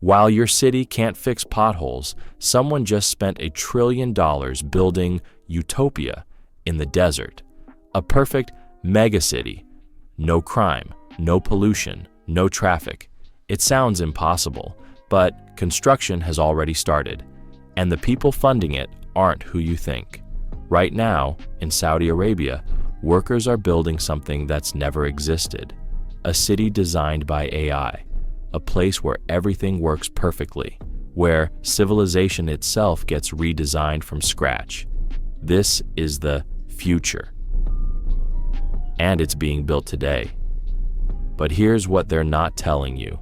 While your city can't fix potholes, someone just spent $1 trillion building utopia in the desert. A perfect megacity. No crime, no pollution, no traffic. It sounds impossible, but construction has already started, and the people funding it aren't who you think. Right now, in Saudi Arabia, workers are building something that's never existed. A city designed by AI. A place where everything works perfectly, where civilization itself gets redesigned from scratch. This is the future. And it's being built today. But here's what they're not telling you.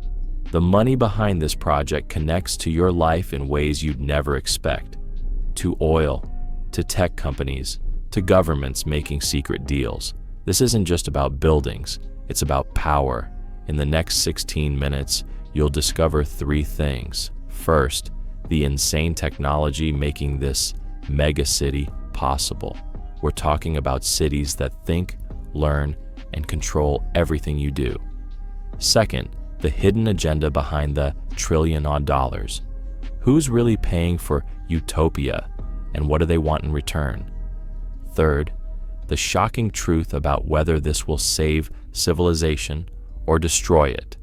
The money behind this project connects to your life in ways you'd never expect. To oil, to tech companies, to governments making secret deals. This isn't just about buildings, it's about power. In the next 16 minutes, you'll discover 3 things. First, the insane technology making this mega city possible. We're talking about cities that think, learn, and control everything you do. Second, the hidden agenda behind the $1 trillion. Who's really paying for utopia, and what do they want in return? Third, the shocking truth about whether this will save civilization or destroy it.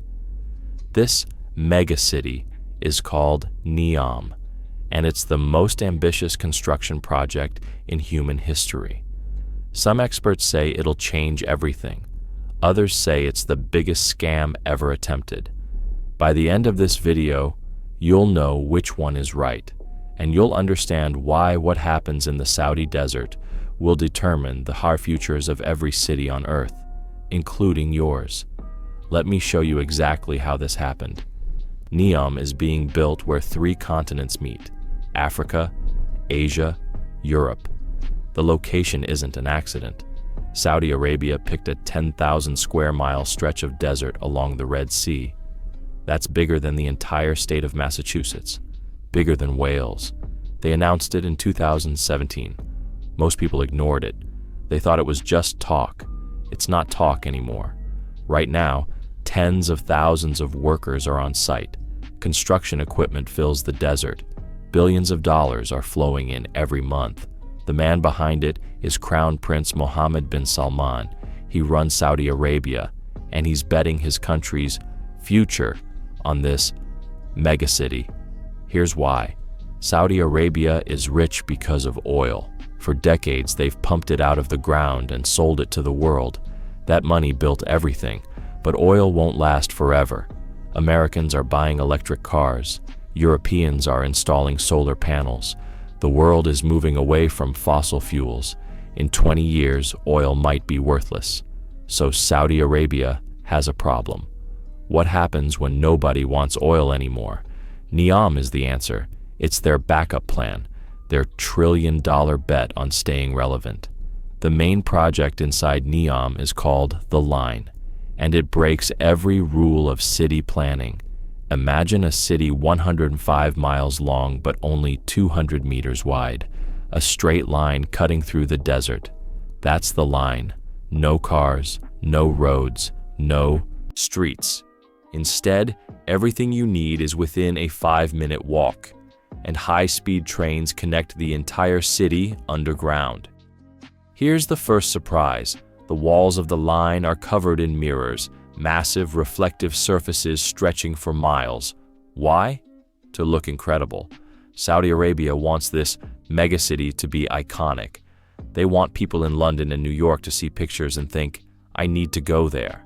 This megacity is called NEOM, and it's the most ambitious construction project in human history. Some experts say it'll change everything. Others say it's the biggest scam ever attempted. By the end of this video, you'll know which one is right, and you'll understand why what happens in the Saudi desert will determine the hard futures of every city on Earth, including yours. Let me show you exactly how this happened. NEOM is being built where 3 continents meet: Africa, Asia, Europe. The location isn't an accident. Saudi Arabia picked a 10,000 square mile stretch of desert along the Red Sea. That's bigger than the entire state of Massachusetts, bigger than Wales. They announced it in 2017. Most people ignored it. They thought it was just talk. It's not talk anymore. Right now, tens of thousands of workers are on site. Construction equipment fills the desert. Billions of dollars are flowing in every month. The man behind it is Crown Prince Mohammed bin Salman. He runs Saudi Arabia, and he's betting his country's future on this megacity. Here's why. Saudi Arabia is rich because of oil. For decades, they've pumped it out of the ground and sold it to the world. That money built everything, but oil won't last forever. Americans are buying electric cars. Europeans are installing solar panels. The world is moving away from fossil fuels. In 20 years, oil might be worthless. So Saudi Arabia has a problem. What happens when nobody wants oil anymore? NEOM is the answer. It's their backup plan, their $1 trillion bet on staying relevant. The main project inside NEOM is called The Line, and it breaks every rule of city planning. Imagine a city 105 miles long but only 200 meters wide, a straight line cutting through the desert. That's the line. No cars, no roads, no streets. Instead, everything you need is within a 5-minute walk, and high-speed trains connect the entire city underground. Here's the first surprise. The walls of the line are covered in mirrors, massive reflective surfaces stretching for miles. Why? To look incredible. Saudi Arabia wants this megacity to be iconic. They want people in London and New York to see pictures and think, I need to go there.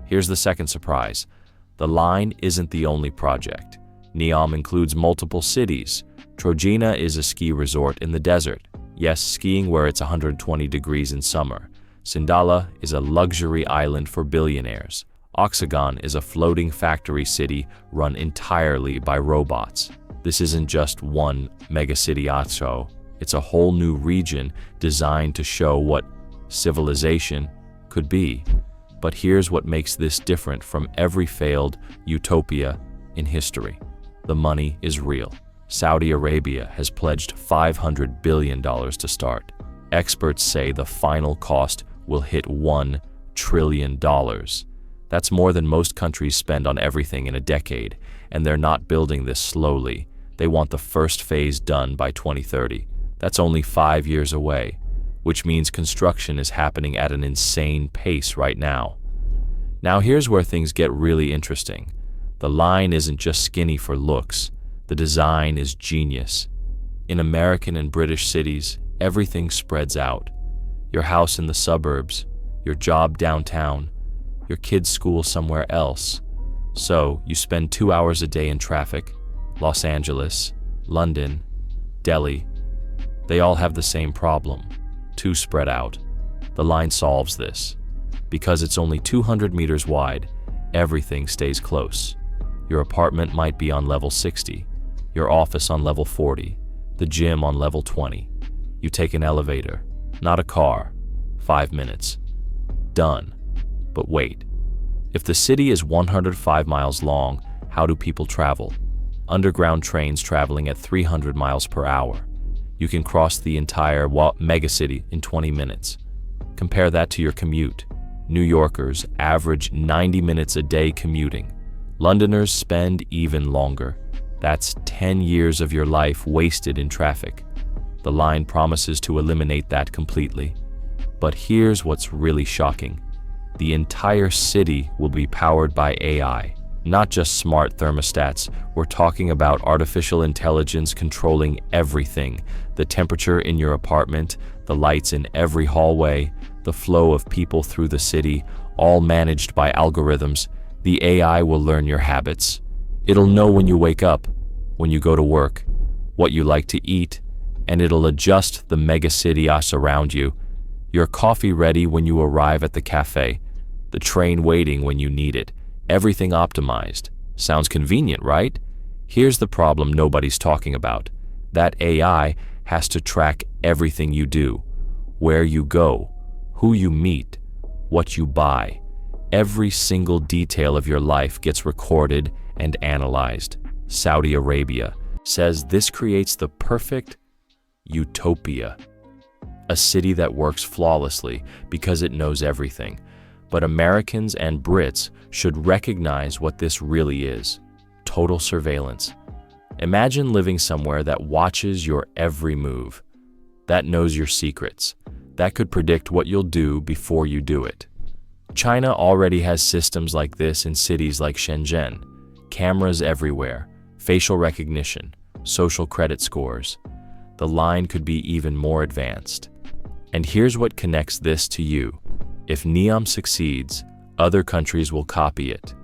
Here's the second surprise. The line isn't the only project. NEOM includes multiple cities. TROJENA is a ski resort in the desert. Yes, skiing where it's 120 degrees in summer. Sindala is a luxury island for billionaires. OXAGON is a floating factory city run entirely by robots. This isn't just one megacity also. It's a whole new region designed to show what civilization could be. But here's what makes this different from every failed utopia in history. The money is real. Saudi Arabia has pledged $500 billion to start. Experts say the final cost will hit $1 trillion. That's more than most countries spend on everything in a decade, and they're not building this slowly. They want the first phase done by 2030. That's only 5 years away, which means construction is happening at an insane pace right now. Now here's where things get really interesting. The line isn't just skinny for looks. The design is genius. In American and British cities, everything spreads out. Your house in the suburbs, your job downtown, your kid's school somewhere else. So you spend 2 hours a day in traffic. Los Angeles, London, Delhi, they all have the same problem. Too spread out. The line solves this. Because it's only 200 meters wide, everything stays close. Your apartment might be on level 60, your office on level 40, the gym on level 20. You take an elevator, not a car. 5 minutes. Done. But wait. If the city is 105 miles long, how do people travel? Underground trains traveling at 300 miles per hour. You can cross the entire megacity in 20 minutes. Compare that to your commute. New Yorkers average 90 minutes a day commuting. Londoners spend even longer. That's 10 years of your life wasted in traffic. The line promises to eliminate that completely. But here's what's really shocking. The entire city will be powered by AI. Not just smart thermostats, we're talking about artificial intelligence controlling everything. The temperature in your apartment, the lights in every hallway, the flow of people through the city, all managed by algorithms. The AI will learn your habits. It'll know when you wake up, when you go to work, what you like to eat, and it'll adjust the megacity around you. Your coffee ready when you arrive at the cafe, the train waiting when you need it. Everything optimized. Sounds convenient, right? Here's the problem nobody's talking about. That AI has to track everything you do, where you go, who you meet, what you buy. Every single detail of your life gets recorded and analyzed. Saudi Arabia says this creates the perfect utopia. A city that works flawlessly because it knows everything. But Americans and Brits should recognize what this really is. Total surveillance. Imagine living somewhere that watches your every move, that knows your secrets, that could predict what you'll do before you do it. China already has systems like this in cities like Shenzhen. Cameras everywhere, facial recognition, social credit scores. The line could be even more advanced. And here's what connects this to you. If NEOM succeeds, other countries will copy it.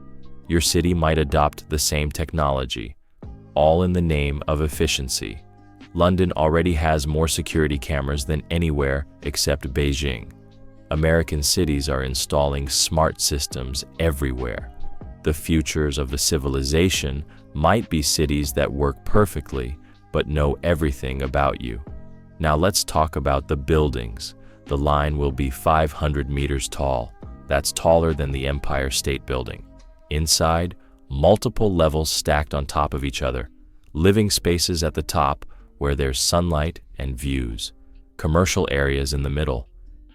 Your city might adopt the same technology, all in the name of efficiency. London already has more security cameras than anywhere except Beijing. American cities are installing smart systems everywhere. The futures of the civilization might be cities that work perfectly, but know everything about you. Now let's talk about the buildings. The line will be 500 meters tall. That's taller than the Empire State Building. Inside, multiple levels stacked on top of each other. Living spaces at the top where there's sunlight and views. Commercial areas in the middle.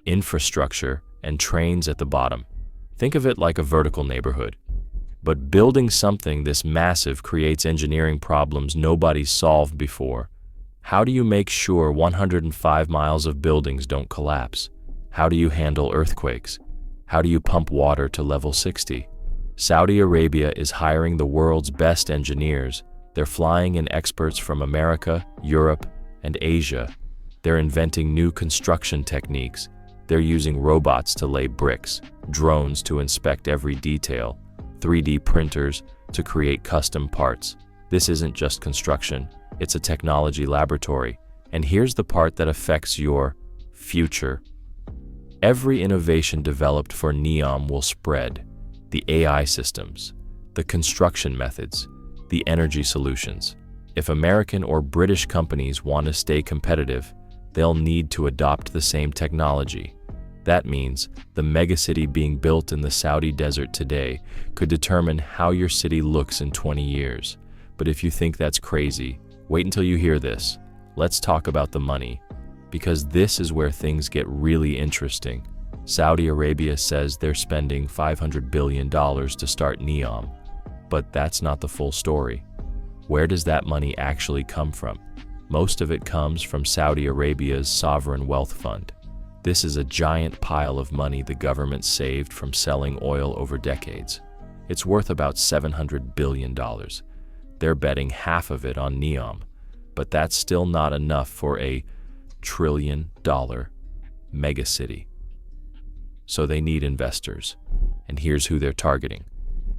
Infrastructure and trains at the bottom. Think of it like a vertical neighborhood. But building something this massive creates engineering problems nobody's solved before. How do you make sure 105 miles of buildings don't collapse? How do you handle earthquakes? How do you pump water to level 60? Saudi Arabia is hiring the world's best engineers. They're flying in experts from America, Europe, and Asia. They're inventing new construction techniques. They're using robots to lay bricks, drones to inspect every detail, 3D printers to create custom parts. This isn't just construction. It's a technology laboratory. And here's the part that affects your future. Every innovation developed for NEOM will spread. The AI systems, the construction methods, the energy solutions. If American or British companies want to stay competitive, they'll need to adopt the same technology. That means the megacity being built in the Saudi desert today could determine how your city looks in 20 years. But if you think that's crazy, wait until you hear this. Let's talk about the money, because this is where things get really interesting. Saudi Arabia says they're spending $500 billion to start NEOM, but that's not the full story. Where does that money actually come from? Most of it comes from Saudi Arabia's sovereign wealth fund. This is a giant pile of money the government saved from selling oil over decades. It's worth about $700 billion. They're betting half of it on NEOM, but that's still not enough for a $1 trillion megacity. So they need investors, and here's who they're targeting.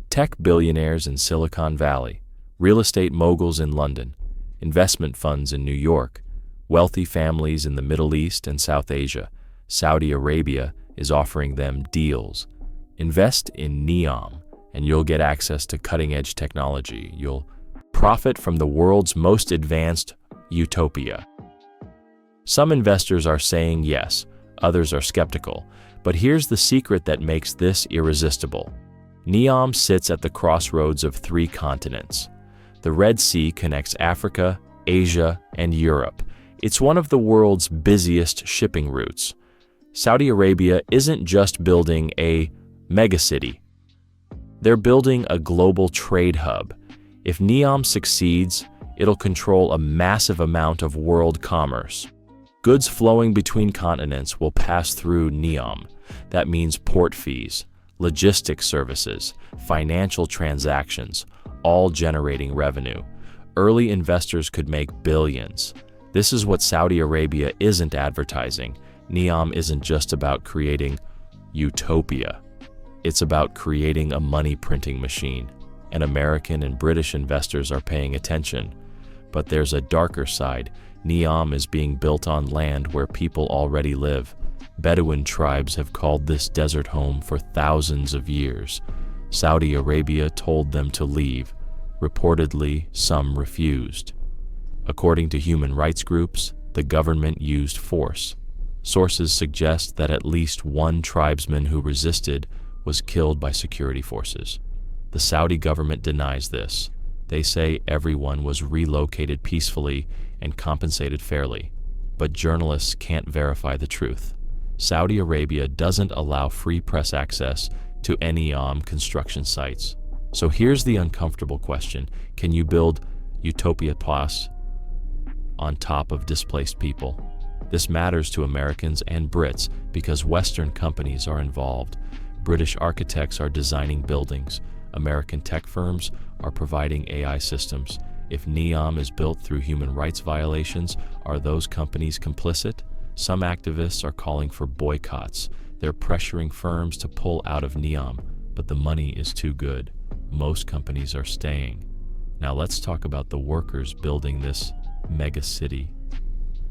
Tech billionaires in Silicon Valley, real estate moguls in London, investment funds in New York, wealthy families in the Middle East and South Asia. Saudi Arabia is offering them deals. Invest in NEOM, and you'll get access to cutting-edge technology. You'll profit from the world's most advanced utopia. Some investors are saying yes, others are skeptical, but here's the secret that makes this irresistible. NEOM sits at the crossroads of 3 continents. The Red Sea connects Africa, Asia, and Europe. It's one of the world's busiest shipping routes. Saudi Arabia isn't just building a megacity. They're building a global trade hub. If NEOM succeeds, it'll control a massive amount of world commerce. Goods flowing between continents will pass through NEOM. That means port fees, logistics services, financial transactions, all generating revenue. Early investors could make billions. This is what Saudi Arabia isn't advertising. NEOM isn't just about creating utopia. It's about creating a money printing machine. And American and British investors are paying attention. But there's a darker side. NEOM is being built on land where people already live. Bedouin tribes have called this desert home for thousands of years. Saudi Arabia told them to leave. Reportedly, some refused. According to human rights groups, the government used force. Sources suggest that at least one tribesman who resisted was killed by security forces. The Saudi government denies this. They say everyone was relocated peacefully and compensated fairly, but journalists can't verify the truth. Saudi Arabia doesn't allow free press access to NEOM construction sites. So here's the uncomfortable question. Can you build Utopia Plus on top of displaced people? This matters to Americans and Brits because Western companies are involved. British architects are designing buildings. American tech firms are providing AI systems. If NEOM is built through human rights violations, are those companies complicit? Some activists are calling for boycotts. They're pressuring firms to pull out of NEOM, but the money is too good. Most companies are staying. Now let's talk about the workers building this mega city.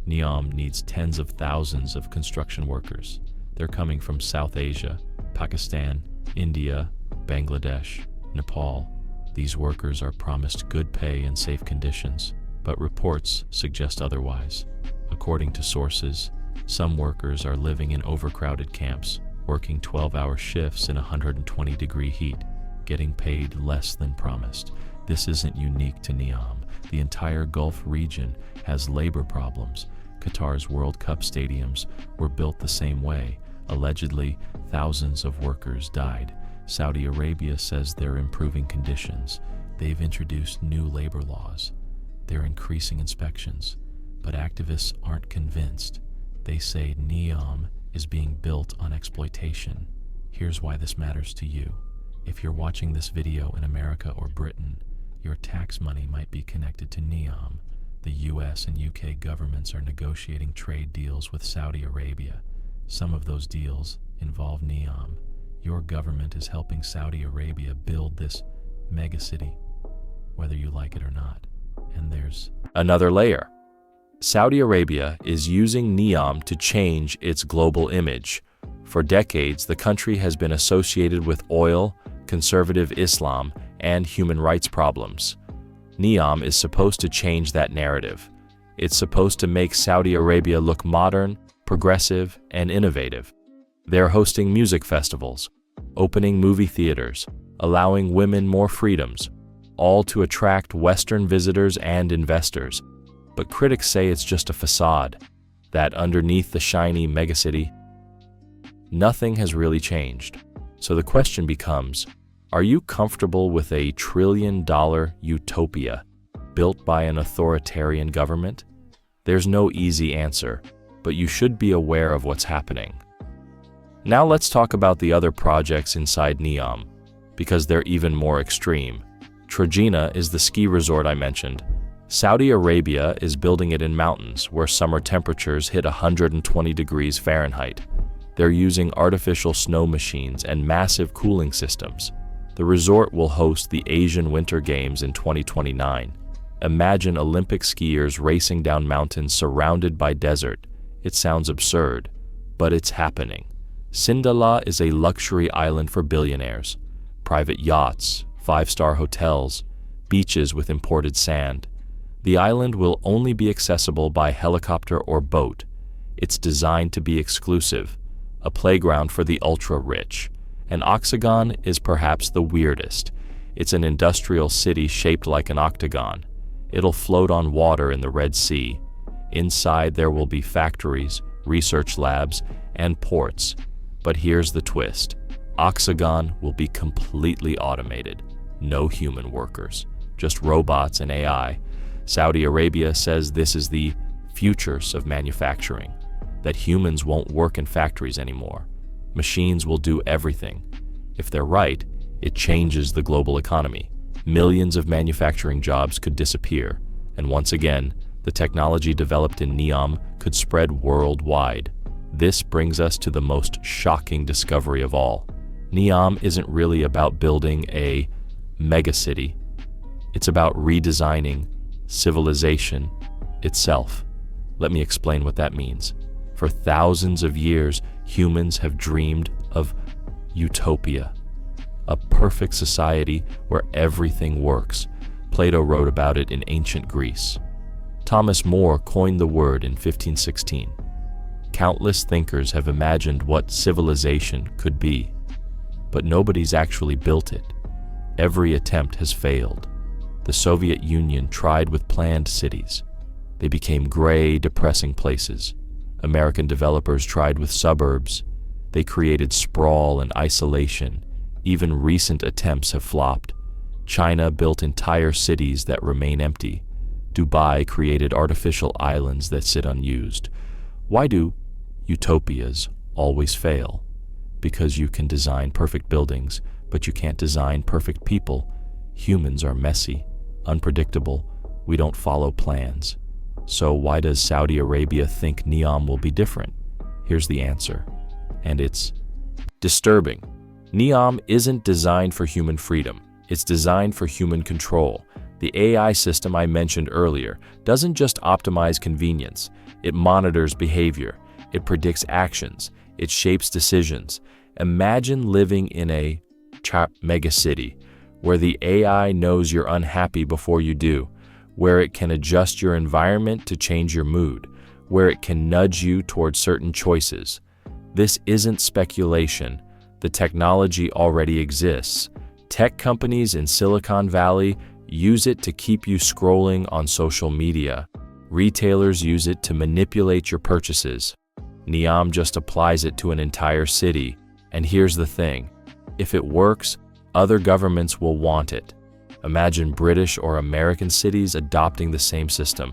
NEOM needs tens of thousands of construction workers. They're coming from South Asia, Pakistan, India, Bangladesh, Nepal. These workers are promised good pay and safe conditions, but reports suggest otherwise. According to sources, some workers are living in overcrowded camps, working 12-hour shifts in 120-degree heat, getting paid less than promised. This isn't unique to NEOM. The entire Gulf region has labor problems. Qatar's World Cup stadiums were built the same way. Allegedly, thousands of workers died. Saudi Arabia says they're improving conditions. They've introduced new labor laws. They're increasing inspections. But activists aren't convinced. They say NEOM is being built on exploitation. Here's why this matters to you. If you're watching this video in America or Britain, your tax money might be connected to NEOM. The US and UK governments are negotiating trade deals with Saudi Arabia. Some of those deals involve NEOM. Your government is helping Saudi Arabia build this megacity, whether you like it or not. And there's another layer. Saudi Arabia is using NEOM to change its global image. For decades, the country has been associated with oil, conservative Islam, and human rights problems. NEOM is supposed to change that narrative. It's supposed to make Saudi Arabia look modern, progressive, and innovative. They're hosting music festivals, opening movie theaters, allowing women more freedoms, all to attract Western visitors and investors. But critics say it's just a facade, that underneath the shiny megacity, nothing has really changed. So the question becomes, are you comfortable with a trillion-dollar utopia built by an authoritarian government? There's no easy answer, but you should be aware of what's happening. Now let's talk about the other projects inside NEOM, because they're even more extreme. TROJENA is the ski resort I mentioned. Saudi Arabia is building it in mountains where summer temperatures hit 120 degrees Fahrenheit. They're using artificial snow machines and massive cooling systems. The resort will host the Asian Winter Games in 2029. Imagine Olympic skiers racing down mountains surrounded by desert. It sounds absurd, but it's happening. Sindala is a luxury island for billionaires. Private yachts, five-star hotels, beaches with imported sand. The island will only be accessible by helicopter or boat. It's designed to be exclusive, a playground for the ultra-rich. And OXAGON is perhaps the weirdest. It's an industrial city shaped like an octagon. It'll float on water in the Red Sea. Inside there will be factories, research labs, and ports. But here's the twist. OXAGON will be completely automated. No human workers, just robots and AI. Saudi Arabia says this is the futures of manufacturing, that humans won't work in factories anymore. Machines will do everything. If they're right, it changes the global economy. Millions of manufacturing jobs could disappear, and once again, the technology developed in NEOM could spread worldwide. This brings us to the most shocking discovery of all. NEOM isn't really about building a megacity. It's about redesigning civilization itself. Let me explain what that means. For thousands of years, humans have dreamed of utopia, a perfect society where everything works. Plato wrote about it in ancient Greece. Thomas More coined the word in 1516. Countless thinkers have imagined what civilization could be, but nobody's actually built it. Every attempt has failed. The Soviet Union tried with planned cities. They became gray, depressing places. American developers tried with suburbs. They created sprawl and isolation. Even recent attempts have flopped. China built entire cities that remain empty. Dubai created artificial islands that sit unused. Why do utopias always fail? Because you can design perfect buildings, but you can't design perfect people. Humans are messy, unpredictable. We don't follow plans. So why does Saudi Arabia think NEOM will be different? Here's the answer, and it's disturbing. NEOM isn't designed for human freedom. It's designed for human control. The AI system I mentioned earlier doesn't just optimize convenience. It monitors behavior. It predicts actions. It shapes decisions. Imagine living in a megacity where the AI knows you're unhappy before you do, where it can adjust your environment to change your mood, where it can nudge you towards certain choices. This isn't speculation. The technology already exists. Tech companies in Silicon Valley use it to keep you scrolling on social media. Retailers use it to manipulate your purchases. NEOM just applies it to an entire city. And here's the thing. If it works, other governments will want it. Imagine British or American cities adopting the same system.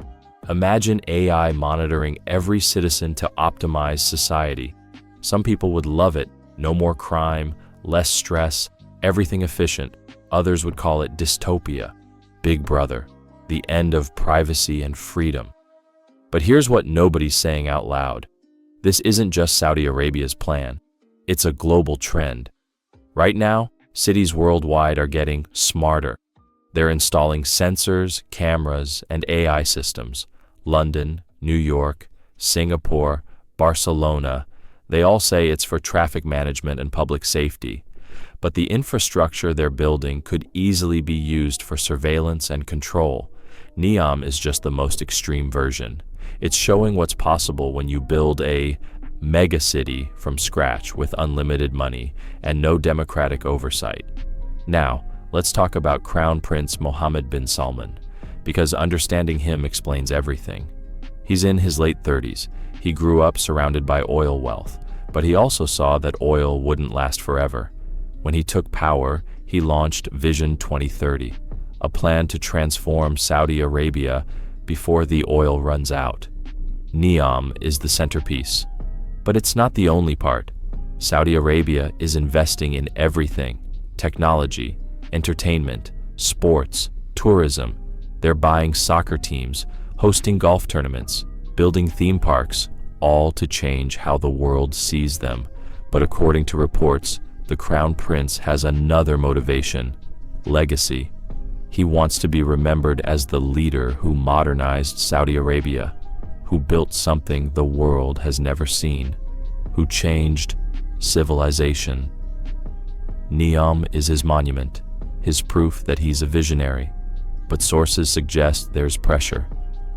Imagine AI monitoring every citizen to optimize society. Some people would love it. No more crime, less stress, everything efficient. Others would call it dystopia. Big Brother, the end of privacy and freedom. But here's what nobody's saying out loud. This isn't just Saudi Arabia's plan. It's a global trend. Right now, cities worldwide are getting smarter. They're installing sensors, cameras, and AI systems. London, New York, Singapore, Barcelona, they all say it's for traffic management and public safety. But the infrastructure they're building could easily be used for surveillance and control. NEOM is just the most extreme version. It's showing what's possible when you build a megacity from scratch with unlimited money and no democratic oversight. Now, let's talk about Crown Prince Mohammed bin Salman, because understanding him explains everything. He's in his late 30s. He grew up surrounded by oil wealth, But he also saw that oil wouldn't last forever. When he took power, he launched Vision 2030, a plan to transform Saudi Arabia before the oil runs out. NEOM is the centerpiece. But it's not the only part. Saudi Arabia is investing in everything: technology, entertainment, sports, tourism. They're buying soccer teams, hosting golf tournaments, building theme parks, all to change how the world sees them. But according to reports, the Crown Prince has another motivation: legacy. He wants to be remembered as the leader who modernized Saudi Arabia, who built something the world has never seen, who changed civilization. NEOM is his monument, his proof that he's a visionary. But sources suggest there's pressure.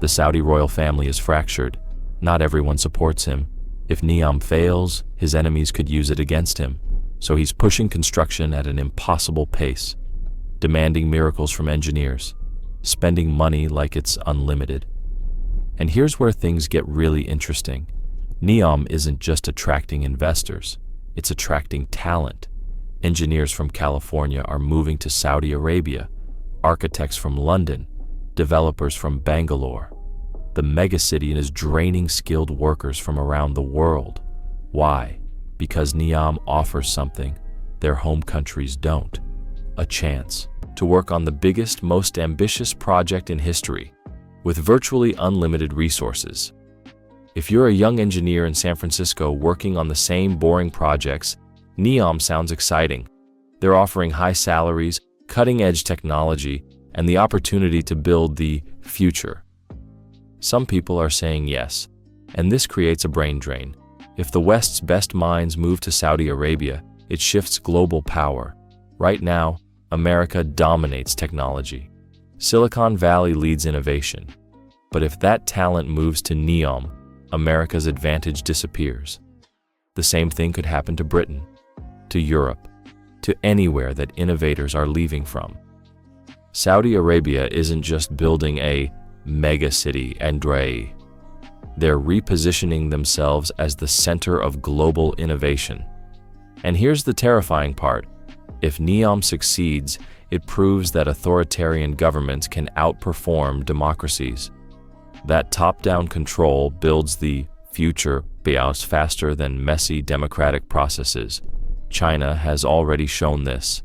The Saudi royal family is fractured. Not everyone supports him. If NEOM fails, his enemies could use it against him. So he's pushing construction at an impossible pace, demanding miracles from engineers, spending money like it's unlimited. And here's where things get really interesting. NEOM isn't just attracting investors, it's attracting talent. Engineers from California are moving to Saudi Arabia, architects from London, developers from Bangalore. The megacity is draining skilled workers from around the world. Why? Because NEOM offers something their home countries don't: a chance to work on the biggest, most ambitious project in history, with virtually unlimited resources. If you're a young engineer in San Francisco working on the same boring projects, NEOM sounds exciting. They're offering high salaries, cutting-edge technology, and the opportunity to build the future. Some people are saying yes, and this creates a brain drain. If the West's best minds move to Saudi Arabia, it shifts global power. Right now, America dominates technology. Silicon Valley leads innovation. But if that talent moves to NEOM, America's advantage disappears. The same thing could happen to Britain, to Europe, to anywhere that innovators are leaving from. Saudi Arabia isn't just building a megacity, Andre. They're repositioning themselves as the center of global innovation. And here's the terrifying part. If NEOM succeeds, it proves that authoritarian governments can outperform democracies. That top-down control builds the future faster than messy democratic processes. China has already shown this.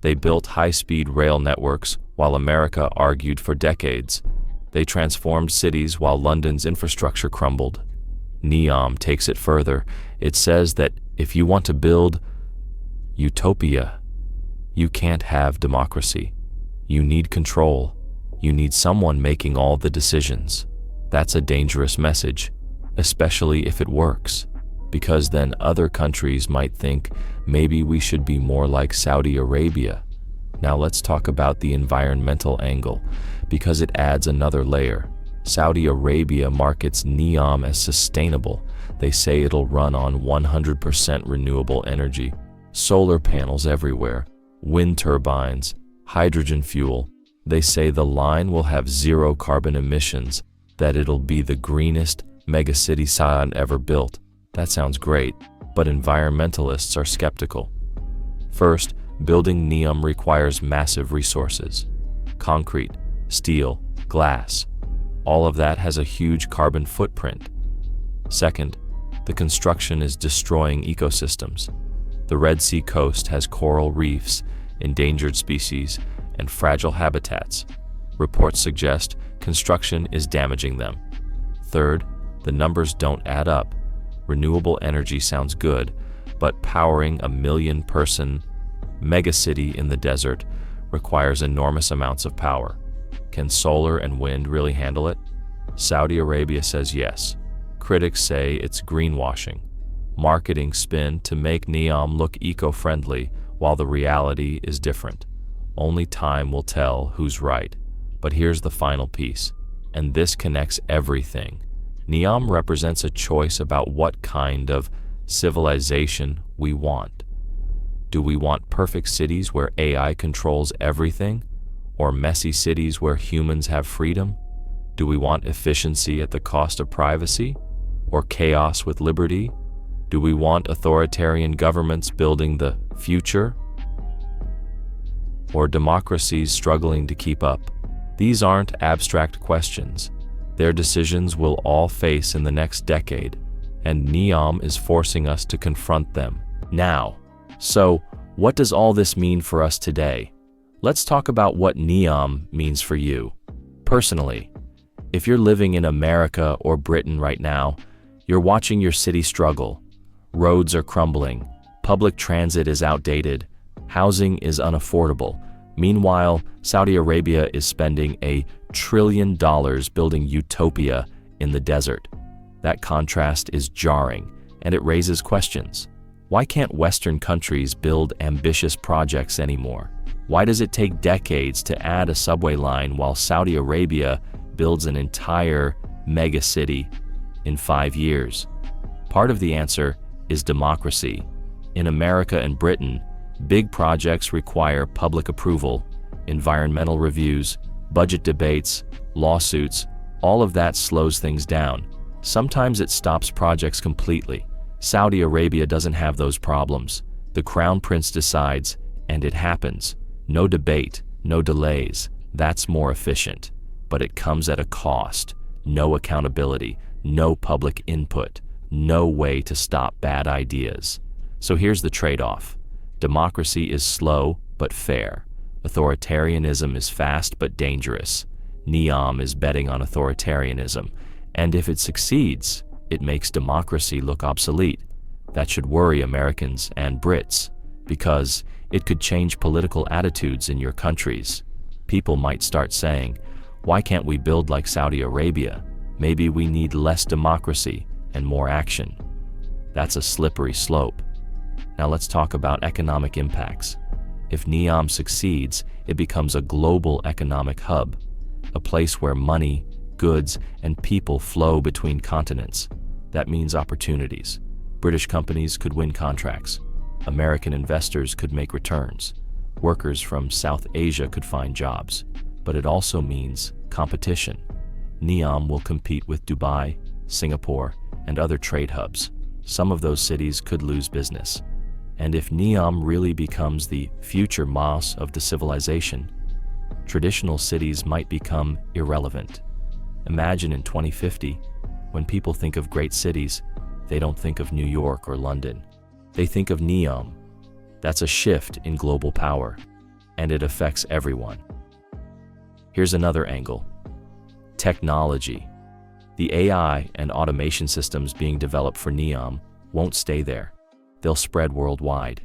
They built high-speed rail networks while America argued for decades. They transformed cities while London's infrastructure crumbled. NEOM takes it further. It says that if you want to build utopia, you can't have democracy. You need control. You need someone making all the decisions. That's a dangerous message, especially if it works, because then other countries might think maybe we should be more like Saudi Arabia. Now let's talk about the environmental angle, because it adds another layer. Saudi Arabia markets NEOM as sustainable. They say it'll run on 100% renewable energy, solar panels everywhere, wind turbines, hydrogen fuel. They say the line will have zero carbon emissions, that it'll be the greenest megacity Saudi ever built. That sounds great, but environmentalists are skeptical. First, building NEOM requires massive resources: concrete, steel, glass. All of that has a huge carbon footprint. Second, the construction is destroying ecosystems. The Red Sea coast has coral reefs, endangered species, and fragile habitats. Reports suggest construction is damaging them. Third, the numbers don't add up. Renewable energy sounds good, but powering a 1 million-person megacity in the desert requires enormous amounts of power. Can solar and wind really handle it? Saudi Arabia says yes. Critics say it's greenwashing, marketing spin to make NEOM look eco-friendly, while the reality is different. Only time will tell who's right. But here's the final piece, and this connects everything. NEOM represents a choice about what kind of civilization we want. Do we want perfect cities where AI controls everything? Or messy cities where humans have freedom? Do we want efficiency at the cost of privacy? Or chaos with liberty? Do we want authoritarian governments building the future, or democracies struggling to keep up? These aren't abstract questions. They're decisions we'll all face in the next decade, and NEOM is forcing us to confront them now. So, what does all this mean for us today? Let's talk about what NEOM means for you. Personally, if you're living in America or Britain right now, you're watching your city struggle. Roads are crumbling, public transit is outdated, housing is unaffordable. Meanwhile, Saudi Arabia is spending $1 trillion building utopia in the desert. That contrast is jarring, and it raises questions. Why can't Western countries build ambitious projects anymore? Why does it take decades to add a subway line while Saudi Arabia builds an entire megacity in 5 years? Part of the answer is democracy. In America and Britain, big projects require public approval, environmental reviews, budget debates, lawsuits. All of that slows things down. Sometimes it stops projects completely. Saudi Arabia doesn't have those problems. The crown prince decides, and it happens. No debate, no delays. That's more efficient. But it comes at a cost. No accountability, no public input, no way to stop bad ideas. So here's the trade-off. Democracy is slow but fair. Authoritarianism is fast but dangerous. NEOM is betting on authoritarianism, and if it succeeds, it makes democracy look obsolete. That should worry Americans and Brits, because it could change political attitudes in your countries. People might start saying, why can't we build like Saudi Arabia? Maybe we need less democracy and more action. That's a slippery slope. Now let's talk about economic impacts. If NEOM succeeds, it becomes a global economic hub, a place where money, goods, and people flow between continents. That means opportunities. British companies could win contracts. American investors could make returns. Workers from South Asia could find jobs. But it also means competition. NEOM will compete with Dubai, Singapore, and other trade hubs. Some of those cities could lose business. And if NEOM really becomes the future Mos of the civilization, traditional cities might become irrelevant. Imagine in 2050, when people think of great cities, they don't think of New York or London. They think of NEOM. That's a shift in global power, and it affects everyone. Here's another angle. Technology. The AI and automation systems being developed for NEOM won't stay there. They'll spread worldwide.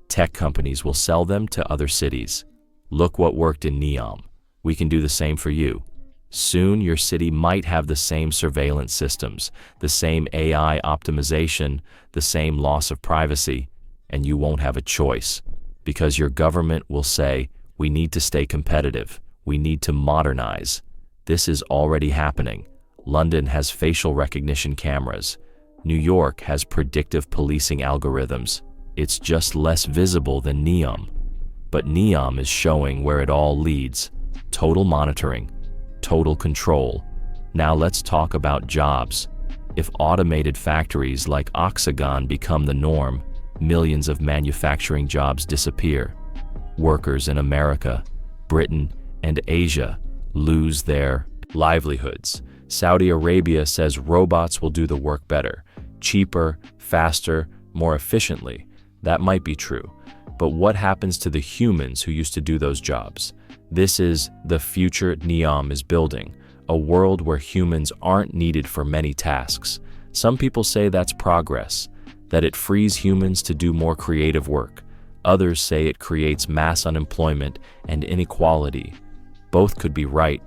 Tech companies will sell them to other cities. Look what worked in NEOM. We can do the same for you. Soon your city might have the same surveillance systems, the same AI optimization, the same loss of privacy, and you won't have a choice, because your government will say, we need to stay competitive, we need to modernize. This is already happening. London has facial recognition cameras. New York has predictive policing algorithms. It's just less visible than NEOM. But NEOM is showing where it all leads. Total monitoring, total control. Now let's talk about jobs. If automated factories like OXAGON become the norm, millions of manufacturing jobs disappear. Workers in America, Britain, and Asia lose their livelihoods. Saudi Arabia says robots will do the work better, cheaper, faster, more efficiently. That might be true. But what happens to the humans who used to do those jobs? This is the future NEOM is building, a world where humans aren't needed for many tasks. Some people say that's progress, that it frees humans to do more creative work. Others say it creates mass unemployment and inequality. Both could be right.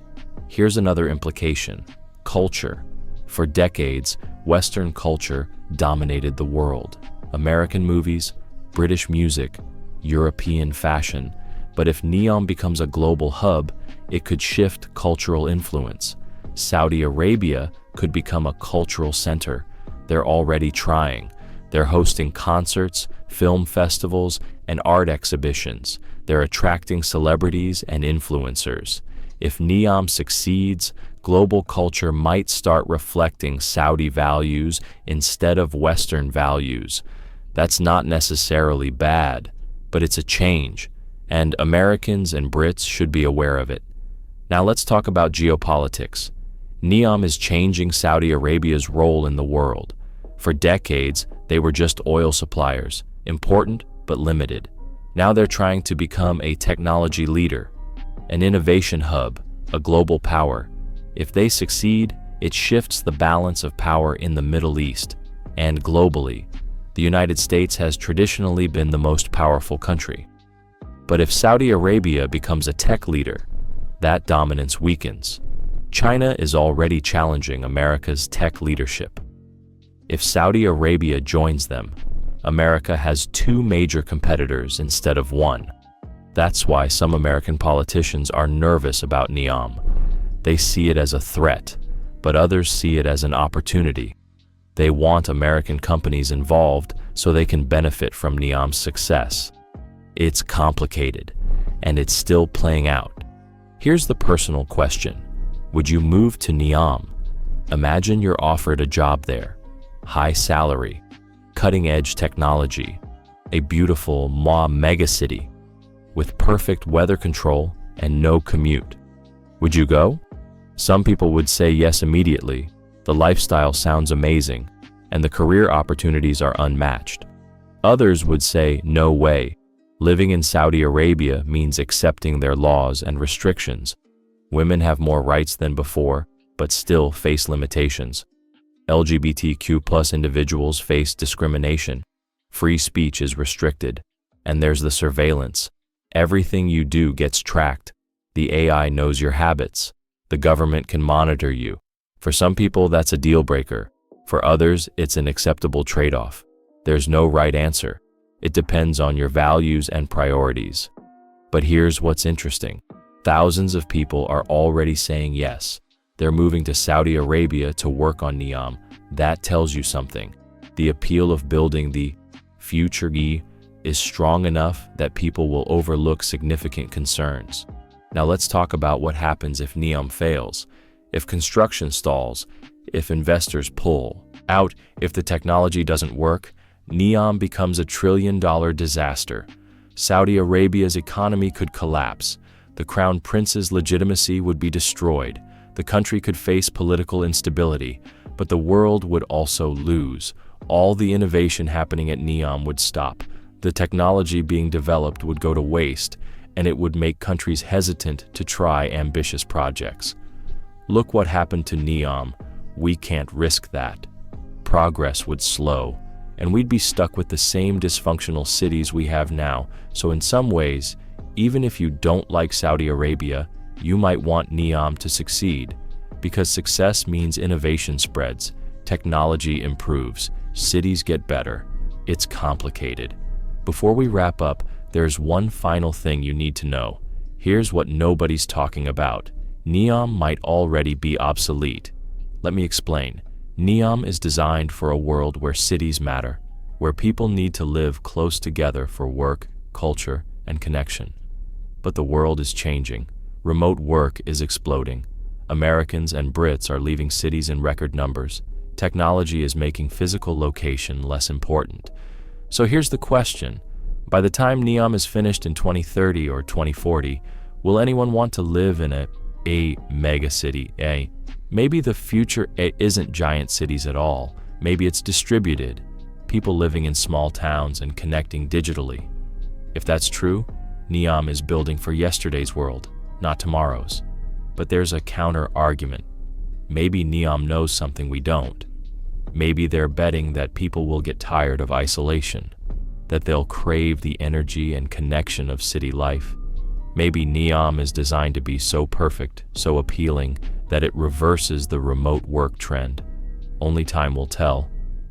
Here's another implication. Culture. For decades, Western culture dominated the world. American movies, British music, European fashion. But if NEOM becomes a global hub, it could shift cultural influence. Saudi Arabia could become a cultural center. They're already trying. They're hosting concerts, film festivals, and art exhibitions. They're attracting celebrities and influencers. If NEOM succeeds, global culture might start reflecting Saudi values instead of Western values. That's not necessarily bad, but it's a change, and Americans and Brits should be aware of it. Now let's talk about geopolitics. NEOM is changing Saudi Arabia's role in the world. For decades, they were just oil suppliers, important but limited. Now they're trying to become a technology leader, an innovation hub, a global power. If they succeed, it shifts the balance of power in the Middle East. And globally, the United States has traditionally been the most powerful country. But if Saudi Arabia becomes a tech leader, that dominance weakens. China is already challenging America's tech leadership. If Saudi Arabia joins them, America has two major competitors instead of one. That's why some American politicians are nervous about NEOM. They see it as a threat, but others see it as an opportunity. They want American companies involved so they can benefit from NEOM's success. It's complicated, and it's still playing out. Here's the personal question. Would you move to NEOM? Imagine you're offered a job there. High salary, cutting-edge technology, a beautiful megacity with perfect weather control and no commute. Would you go? Some people would say yes immediately. The lifestyle sounds amazing, and the career opportunities are unmatched. Others would say no way. Living in Saudi Arabia means accepting their laws and restrictions. Women have more rights than before, but still face limitations. LGBTQ+ individuals face discrimination. Free speech is restricted, and there's the surveillance. Everything you do gets tracked. The AI knows your habits. The government can monitor you. For some people, that's a deal breaker. For others, it's an acceptable trade-off. There's no right answer. It depends on your values and priorities. But here's what's interesting. Thousands of people are already saying yes. They're moving to Saudi Arabia to work on NEOM. That tells you something. The appeal of building the future is strong enough that people will overlook significant concerns. Now let's talk about what happens if NEOM fails, if construction stalls, if investors pull out, if the technology doesn't work. NEOM becomes a trillion-dollar disaster. Saudi Arabia's economy could collapse. The crown prince's legitimacy would be destroyed. The country could face political instability, but the world would also lose. All the innovation happening at NEOM would stop. The technology being developed would go to waste, and it would make countries hesitant to try ambitious projects. Look what happened to NEOM. We can't risk that. Progress would slow, and we'd be stuck with the same dysfunctional cities we have now. So in some ways, even if you don't like Saudi Arabia, you might want NEOM to succeed, because success means innovation spreads, technology improves, cities get better. It's complicated. Before we wrap up, there's one final thing you need to know. Here's what nobody's talking about. NEOM might already be obsolete. Let me explain. NEOM is designed for a world where cities matter, where people need to live close together for work, culture, and connection. But the world is changing. Remote work is exploding. Americans and Brits are leaving cities in record numbers. Technology is making physical location less important. So here's the question. By the time NEOM is finished in 2030 or 2040, will anyone want to live in a megacity? Maybe the future isn't giant cities at all. Maybe it's distributed, people living in small towns and connecting digitally. If that's true, NEOM is building for yesterday's world, not tomorrow's. But there's a counter-argument. Maybe NEOM knows something we don't. Maybe they're betting that people will get tired of isolation, that they'll crave the energy and connection of city life. Maybe NEOM is designed to be so perfect, so appealing, that it reverses the remote work trend. Only time will tell.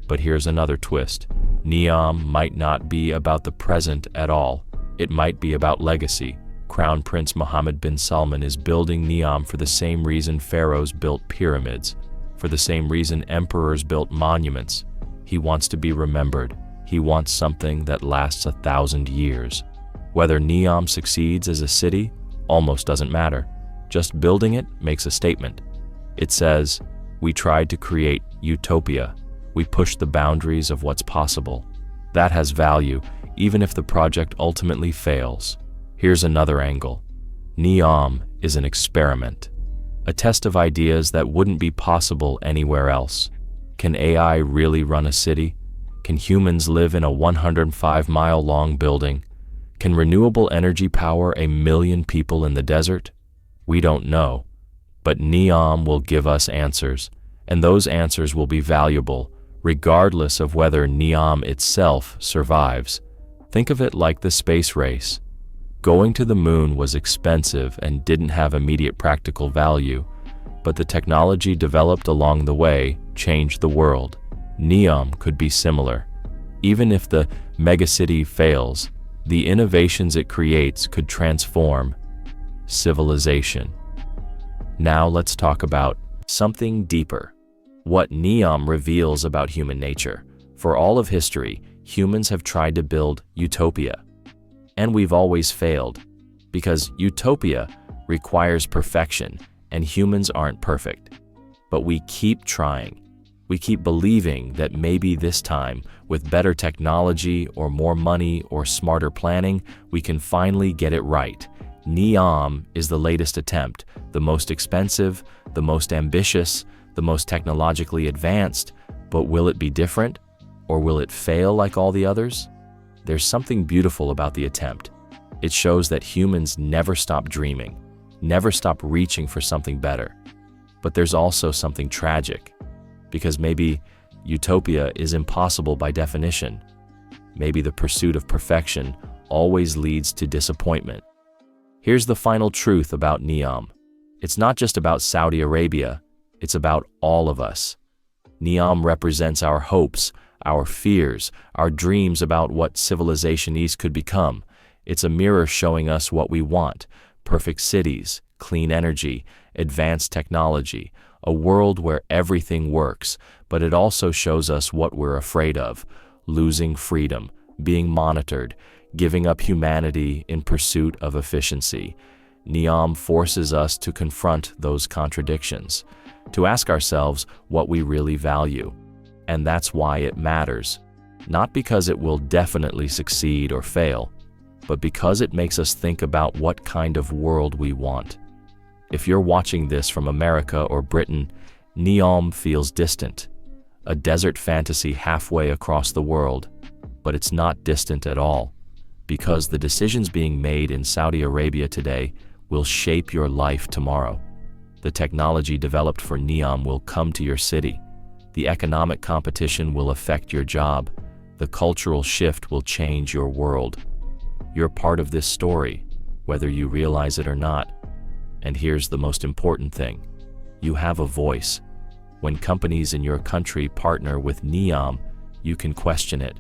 But here's another twist. NEOM might not be about the present at all. It might be about legacy. Crown Prince Mohammed bin Salman is building NEOM for the same reason pharaohs built pyramids, for the same reason emperors built monuments. He wants to be remembered. He wants something that lasts 1,000 years. Whether NEOM succeeds as a city almost doesn't matter. Just building it makes a statement. It says, "We tried to create utopia. We pushed the boundaries of what's possible." That has value, even if the project ultimately fails. Here's another angle. NEOM is an experiment, a test of ideas that wouldn't be possible anywhere else. Can AI really run a city? Can humans live in a 105-mile-long building? Can renewable energy power 1,000,000 people in the desert? We don't know, but NEOM will give us answers, and those answers will be valuable, regardless of whether NEOM itself survives. Think of it like the space race. Going to the moon was expensive and didn't have immediate practical value, but the technology developed along the way changed the world. NEOM could be similar. Even if the megacity fails, the innovations it creates could transform civilization. Now let's talk about something deeper. What NEOM reveals about human nature. For all of history, humans have tried to build utopia. And we've always failed, because utopia requires perfection, and humans aren't perfect. But we keep trying. We keep believing that maybe this time, with better technology or more money or smarter planning, we can finally get it right. NEOM is the latest attempt, the most expensive, the most ambitious, the most technologically advanced, but will it be different? Or will it fail like all the others? There's something beautiful about the attempt. It shows that humans never stop dreaming, never stop reaching for something better. But there's also something tragic, because maybe utopia is impossible by definition. Maybe the pursuit of perfection always leads to disappointment. Here's the final truth about NEOM. It's not just about Saudi Arabia, it's about all of us. NEOM represents our hopes, our fears, our dreams about what Civilization East could become. It's a mirror showing us what we want: perfect cities, clean energy, advanced technology, a world where everything works, but it also shows us what we're afraid of: losing freedom, being monitored, giving up humanity in pursuit of efficiency. NEOM forces us to confront those contradictions, to ask ourselves what we really value. And that's why it matters, not because it will definitely succeed or fail, but because it makes us think about what kind of world we want. If you're watching this from America or Britain, NEOM feels distant, a desert fantasy halfway across the world. But it's not distant at all, because the decisions being made in Saudi Arabia today will shape your life tomorrow. The technology developed for NEOM will come to your city. The economic competition will affect your job. The cultural shift will change your world. You're part of this story, whether you realize it or not. And here's the most important thing. You have a voice. When companies in your country partner with NEOM, you can question it.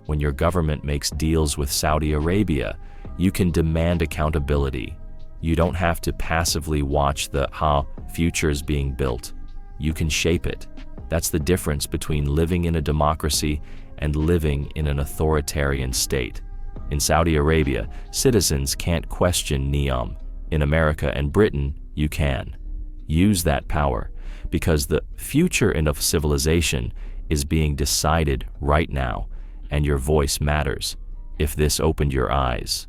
When your government makes deals with Saudi Arabia, you can demand accountability. You don't have to passively watch the future being built. You can shape it. That's the difference between living in a democracy and living in an authoritarian state. In Saudi Arabia, citizens can't question NEOM. In America and Britain, you can. Use that power, because the future of civilization is being decided right now, and your voice matters. If this opened your eyes,